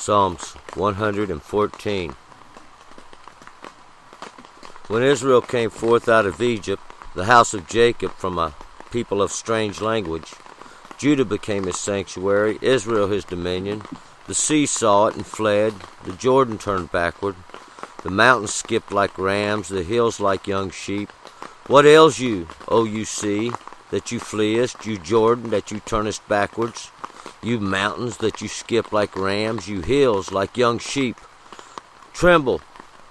Psalms 114. When Israel came forth out of Egypt, the house of Jacob from a people of strange language, Judah became his sanctuary, Israel his dominion. The sea saw it and fled, the Jordan turned backward, the mountains skipped like rams, the hills like young sheep. What ails you, O you sea, that you fleest, you Jordan, that you turnest backwards? You mountains, that you skip like rams, you hills like young sheep. Tremble,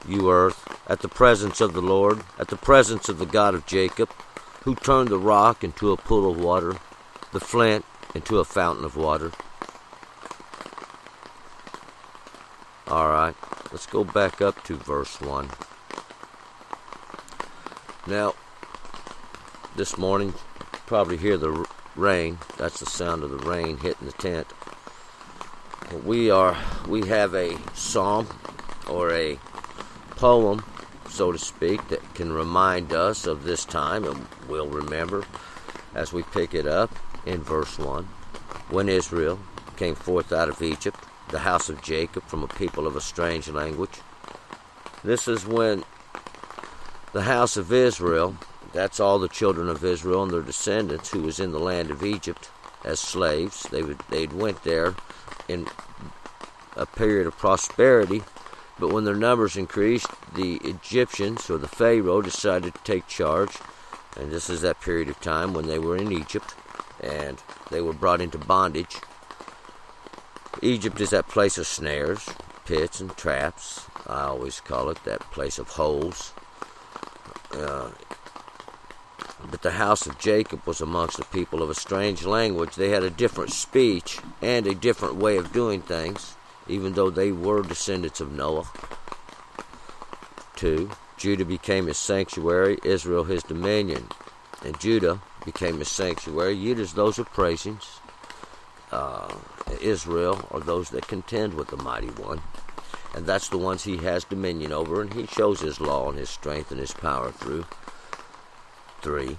you earth, at the presence of the Lord, at the presence of the God of Jacob, who turned the rock into a pool of water, the flint into a fountain of water. Alright, let's go back up to verse 1. Now, this morning, you probably hear the rain. That's the sound of the rain hitting the tent. We have a psalm or a poem, so to speak, that can remind us of this time, and we'll remember as we pick it up in verse 1. When Israel came forth out of Egypt, the house of Jacob from a people of a strange language. This is when the house of Israel, that's all the children of Israel and their descendants who was in the land of Egypt as slaves. They'd went there in a period of prosperity, but when their numbers increased, the Egyptians, or the Pharaoh, decided to take charge, and this is that period of time when they were in Egypt, and they were brought into bondage. Egypt is that place of snares, pits, and traps. I always call it that place of holes. But the house of Jacob was amongst the people of a strange language. They had a different speech and a different way of doing things, even though they were descendants of Noah. 2. Judah became his sanctuary, Israel his dominion. And Judah became his sanctuary. Judah's those of praisings. Israel are those that contend with the mighty one. And that's the ones he has dominion over, and he shows his law and his strength and his power through. 3.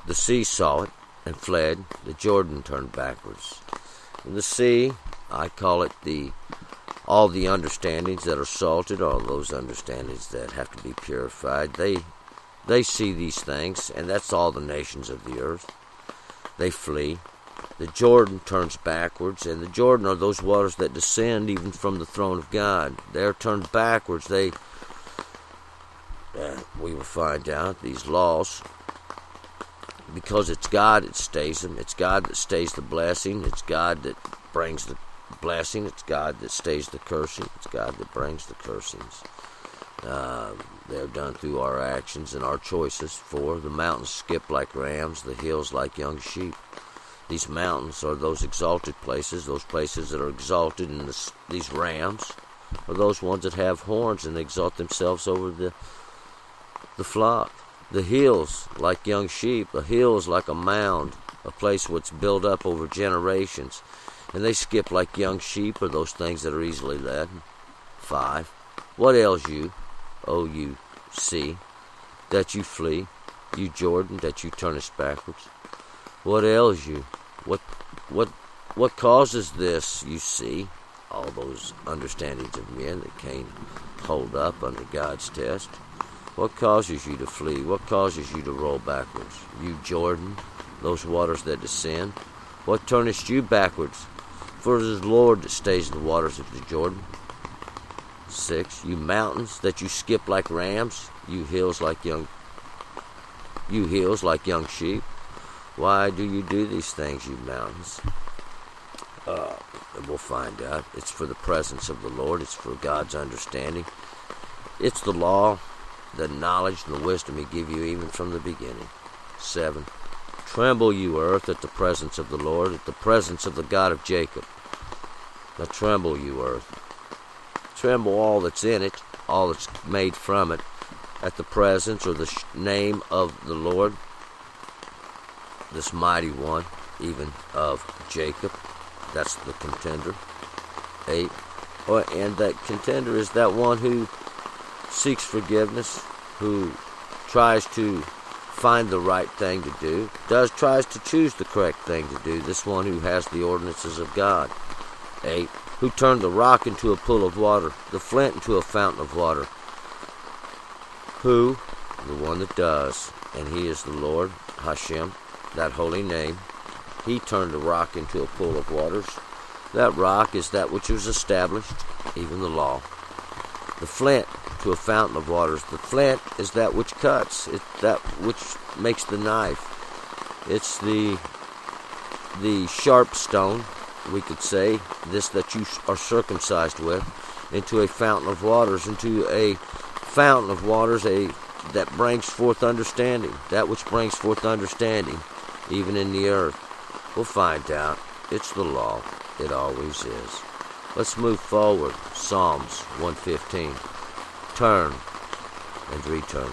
The sea saw it and fled, the Jordan turned backwards. And the sea, I call it all the understandings that are salted, all those understandings that have to be purified. They see these things, and that's all the nations of the earth. They flee. The Jordan turns backwards, and the Jordan are those waters that descend even from the throne of God. They're turned backwards. We will find out these laws, because it's God that stays them. It's God that stays the blessing. It's God that brings the blessing. It's God that stays the cursing. It's God that brings the cursings. They're done through our actions and our choices. 4. The mountains skip like rams, the hills like young sheep. These mountains are those exalted places, those places that are exalted, and these rams are those ones that have horns and exalt themselves over the flock. The hills like young sheep, the hills like a mound, a place what's built up over generations, and they skip like young sheep, or those things that are easily led. 5. What ails you, O you sea, that you flee, you Jordan, that you turnest backwards? What ails you? What causes this, you see? All those understandings of men that can't hold up under God's test. What causes you to flee? What causes you to roll backwards? You Jordan, those waters that descend. What turnest you backwards? For it is the Lord that stays the waters of the Jordan. 6. You mountains that you skip like rams, you hills like young sheep. Why do you do these things, you mountains? And we'll find out. It's for the presence of the Lord. It's for God's understanding. It's the law, the knowledge, and the wisdom he gave you even from the beginning. 7. Tremble, you earth, at the presence of the Lord, at the presence of the God of Jacob. Now tremble, you earth. Tremble all that's in it, all that's made from it, at the presence or the name of the Lord, this mighty one, even of Jacob. That's the contender. 8. And that contender is that one who seeks forgiveness, who tries to find the right thing to do, tries to choose the correct thing to do, this one who has the ordinances of God. 8. Who turned the rock into a pool of water, the flint into a fountain of water? Who? The one that does. And he is the Lord, Hashem, that holy name. He turned the rock into a pool of waters. That rock is that which was established, even the law. The flint to a fountain of waters. The flint is that which cuts. It's that which makes the knife. It's the sharp stone, we could say, this that you are circumcised with, into a fountain of waters, that brings forth understanding, that which brings forth understanding, even in the earth. We'll find out. It's the law. It always is. Let's move forward. Psalms 115. Turn and return.